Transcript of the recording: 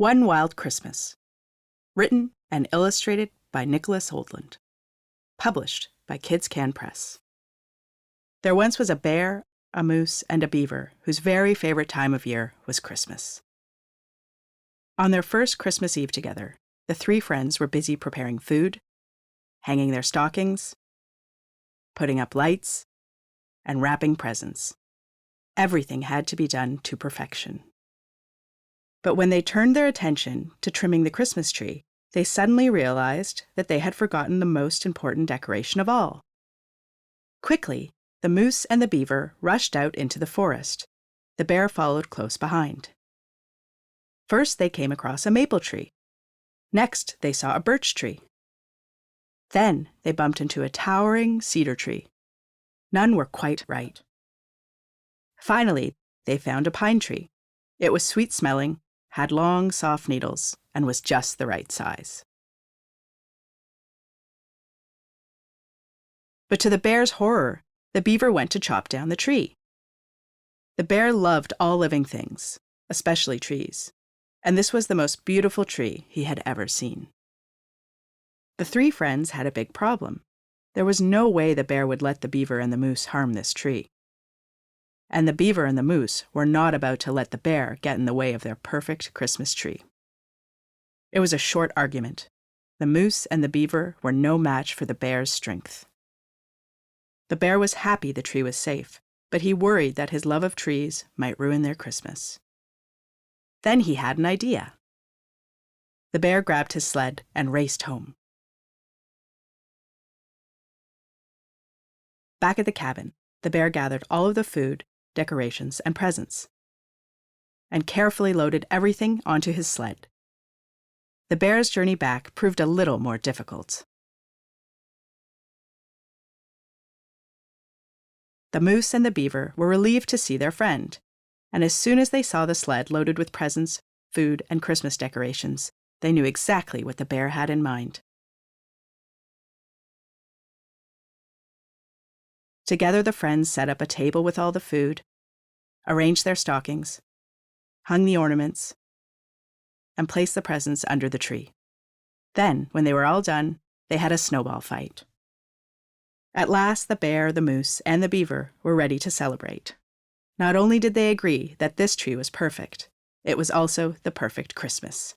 One Wild Christmas. Written and illustrated by Nicholas Holdland. Published by Kids Can Press. There once was a bear, a moose, and a beaver whose very favorite time of year was Christmas. On their first Christmas Eve together, the three friends were busy preparing food, hanging their stockings, putting up lights, and wrapping presents. Everything had to be done to perfection. But when they turned their attention to trimming the Christmas tree, they suddenly realized that they had forgotten the most important decoration of all. Quickly, the moose and the beaver rushed out into the forest. The bear followed close behind. First, they came across a maple tree. Next, they saw a birch tree. Then, they bumped into a towering cedar tree. None were quite right. Finally, they found a pine tree. It was sweet-smelling, had long, soft needles, and was just the right size. But to the bear's horror, the beaver went to chop down the tree. The bear loved all living things, especially trees, and this was the most beautiful tree he had ever seen. The three friends had a big problem. There was no way the bear would let the beaver and the moose harm this tree. And the beaver and the moose were not about to let the bear get in the way of their perfect Christmas tree. It was a short argument. The moose and the beaver were no match for the bear's strength. The bear was happy the tree was safe, but he worried that his love of trees might ruin their Christmas. Then he had an idea. The bear grabbed his sled and raced home. Back at the cabin, the bear gathered all of the food, decorations, and presents, and carefully loaded everything onto his sled. The bear's journey back proved a little more difficult. The moose and the beaver were relieved to see their friend, and as soon as they saw the sled loaded with presents, food, and Christmas decorations, they knew exactly what the bear had in mind. Together, the friends set up a table with all the food, arranged their stockings, hung the ornaments, and placed the presents under the tree. Then, when they were all done, they had a snowball fight. At last, the bear, the moose, and the beaver were ready to celebrate. Not only did they agree that this tree was perfect, it was also the perfect Christmas.